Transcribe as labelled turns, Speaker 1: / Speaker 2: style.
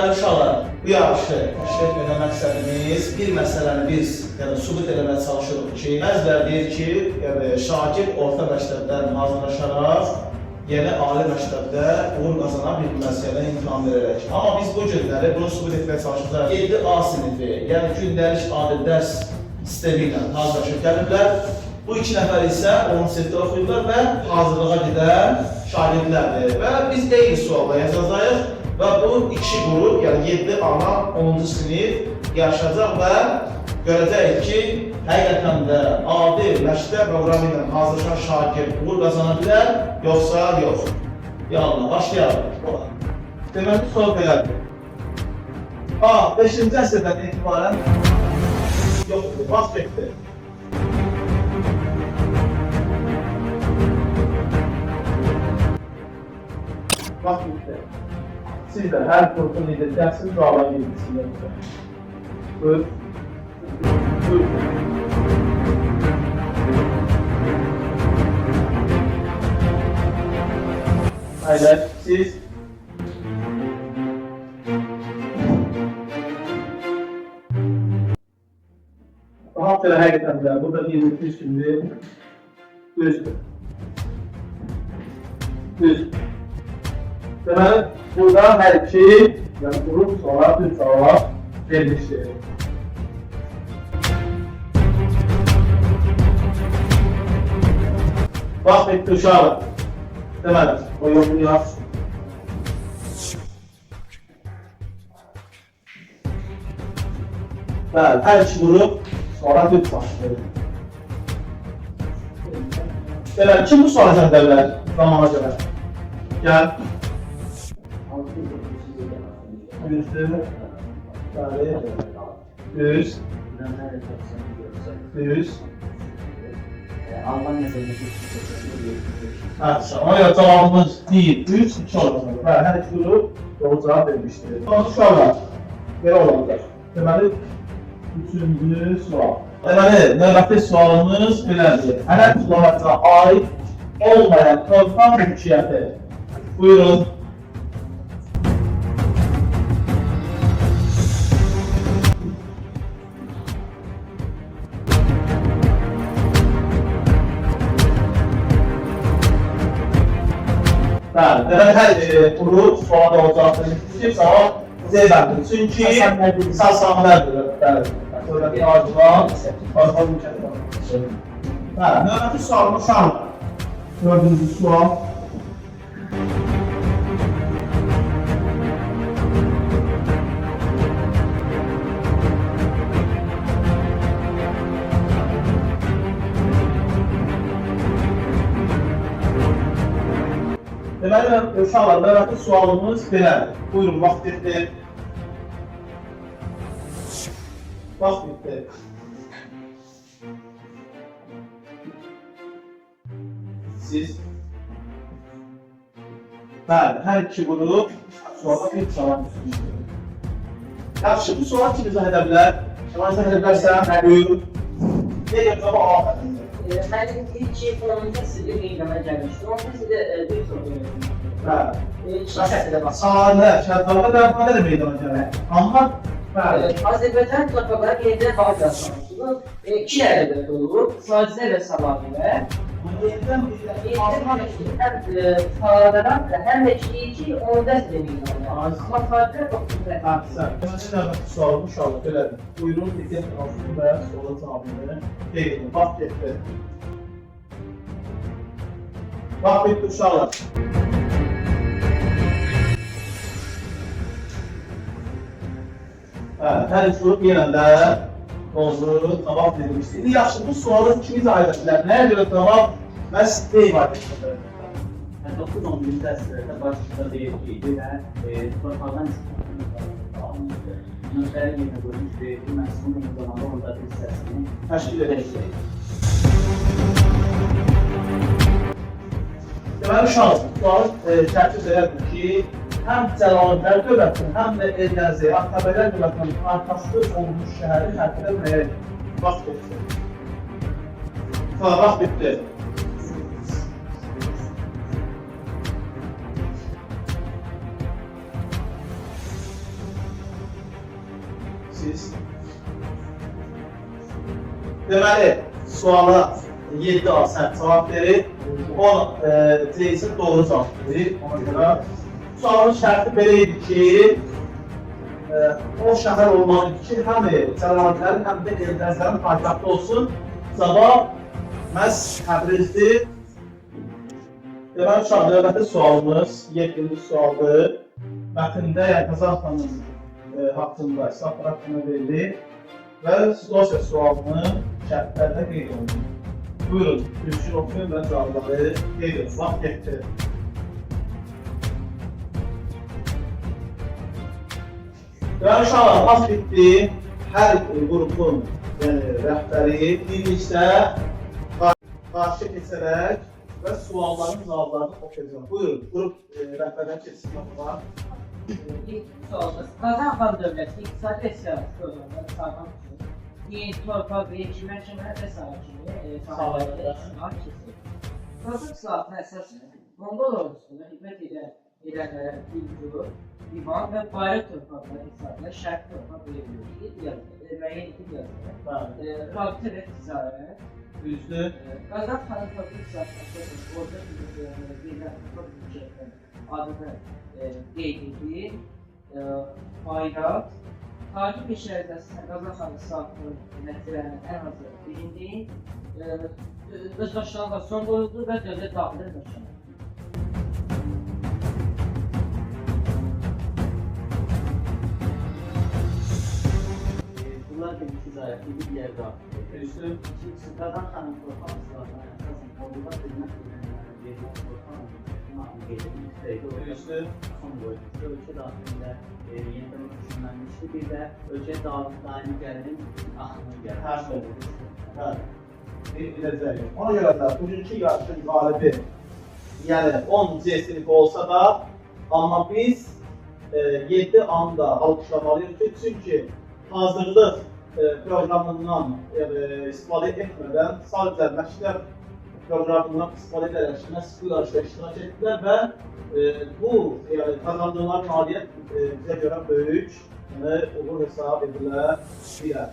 Speaker 1: Deməli uşaqlar, bu yarışı təşkil etmədə məqsədimiz bir məsələni biz sübut eləməyə çalışırıq ki, bəziləri deyir ki, şagird orta məktəbdən hazırlaşaraq yeni ali məktəbdə uğur qazana bilməz, yəni imkan verərək. Amma biz bu günləri bunu sübut etməyə çalışacağıq. 7A sinifi, yəni gündəlik adi dərs sistemi ilə hazırlaşıb gəliblər. Bu iki nəfər isə 10 sinifdə oxuyurlar və hazırlığa gedən şagirdlərdir. Və biz eyni sualda yazacağıq. Və bu iki qrup, yəni 7A, 10-cu sinif yarışacaq və görəcəyik ki, həqiqətən də adi məktəb proqramı ilə hazırlaşan şagird uğur qazana bilər, yoxsa yox. Yallah, başlayalım. Deməli, sual belədir. A, 5-ci əsrdən etibarən yoxdur, vaxt getdi. Vaxt getdi. Siz də hər qrupun liderlərsiniz və alan yedisiniz. Buyur. Buyur. Aynen, siz. Daha sonra həqiqətən də burada bir müthiş şimdi düzdür. Düz. Deməli, burada hər iki, yəni qrup sonra düz cavab vermişdir. Vaxt bitdi uşaqlar. Deməli, o yolunu yaz. Bəli, hər iki qrup sonra düz başlayır. Deməli, kim bu sualı cəhdə bilər zamana görə? Gəl. Düzdür. Bəli. Düz. Düz. Ama ya cevabımız değil, 3, 2 olacaq. Bəli, hər iki qrup doğru cavab vermişdir. Uşaqlar, belə olacaq. Deməli, üçüncü sual. Deməli, növbəti sualımız belədir. Ənət sualına aid olmayan torpaq mülkiyyəti. Buyurun. Bəli, deməli, hər qrup suala doğru cavab vermişdir. Cavab Z-bəndir. Çünki səsləmələrdir. Bəli, növbəti arzulan torpaq mülkiyyəti. Bəli, növbəti sualımız uşaqlar. Dördüncü sual. Deməli, uşaqlar, növbəti sualımız belədir. Buyurun, vaxt bitdi. Vaxt bitdi. Siz. Bəli, hər iki qrup suala bir cavab düşmüşdür. Yaxşı, bu sual kim izah edə bilər? Şəman izah edə bilərsən, buyurun. Ne cavabı A?
Speaker 2: Mənim ilk fonunda sizə qeydləmə gəlmişdir. Onda sizə bir soru verirəm.
Speaker 1: Bəli. Sadə, şərtlərdə dərmanə də meydana gəlir. Amma, bəli.
Speaker 2: Azərbaycan torpaqları qeydə bağlı yazılmışdır. İki ədəbiyyat olur, Sazilər və Sabahilə.
Speaker 1: Yenidən
Speaker 2: Sağladan da həm də ki, onda sizə meydana gəlir. Amma Sazilər toplumda.
Speaker 1: Deməli, sualım uşaqlar, belədir. Buyurun, diqqət altını və sola cavabını qeydin. Vaxt getdi. Vaxt bitdi uşaqlar. Hər iki qrup yenə də doğru cavab verilmişdir. İndi yaxşı, bu sualı kim izah edə bilər? Nəyə görə cavab məhz ifadə edilir?
Speaker 3: 9-11 dərslərdə başlıqda deyir ki, torpaqdan nöqtəli yerinə qoymuş və bu məhsulun uygulamada orada bir hissəsini
Speaker 1: təşkil edəcək. Deməli, uşaq, sual tərkib belədir ki, həm Cəlalilər dövlətinin, həm də Eldənizə, Atabəylər dövlətinin arxası olmuş şəhəri tərkib etməyə vaxt bitdi. Vaxt bitdi. Deməli, suala 7 A sən cavab verir, 10 Ceysin doğru cavab verir. Ona görə sualın şərti belə idi ki, o şəhər olmalıdır ki, həm Cəlalilərin, həm də Eldəzlərin paytaxtı olsun. Cavab məhz Təbrizdir. Deməli, uşaq növbəti sualımız 7-ci sualdır. Mətndə Qazaxstanın haqqında, İslam haqqında verilir və Rusiya sualını şərtlərdə qeyd olunur. Buyurun, düzgün oxuyun və cavabları qeyd edin. Vaxt getdi. Deməli, uşaqlar, vaxt bitdi. Hər qrupun rəhbəri birlikdə qarşı keçərək və sualların cavablarını oxuyacaq. Buyurun, qrup rəhbərdən keçsin var.
Speaker 2: İlk sualımız Qazaxstan dövləti iqtisadi və siyasi proqramları sağlamaq üçün yeni torpaq və yekimləşmə və sakinliyi sahələrdə iştirak keçir. Torpaq islahatına əsasən Monqol ordusunda xidmət edənlərə İlgür, İvan və Bayraq torpaqları hesabına şərq torpaq verildiyi müəyyən edib yazılır. Rabitə və ticarət.
Speaker 1: Düzdür.
Speaker 2: Qazaxstanın torpaq islahatına orada bir adını qeyd edir. Bayraq, tarix peşələrdə Qazaxstanın islahatının nəticələrinin ən azı bilindiyi, özbaşınalığa son qoyuldu və dövlət daxili özbaşınalığı.
Speaker 3: Bunlar bir ticareti bir yerde.
Speaker 1: Düzdür.
Speaker 3: İkincisi Qazaxstanın torpaq islahatına əsasən orduda xidmət edənlərə verilən torpaq
Speaker 1: Düzdür.
Speaker 3: son qoyulmuşdur. Ölkə daxilində yenidən düşünülmüşdür. Bir də ölkə daimi gəlirin axını gəlir.
Speaker 1: Bəli. Biləcəyik. Ona görə də bugünkü yarışın qalibi, yəni 10 C sinifi olsa da, amma biz 7 anda alqışlamalıyıq ki, çünki hazırlıq proqramından istifadə etmədən sadəcə məktəb proqramından istifadə edərək məhz bu yarışda iştirak etdilər və bu qazandıqları nailiyyət bizə görə böyük uğur hesab edilə bilər.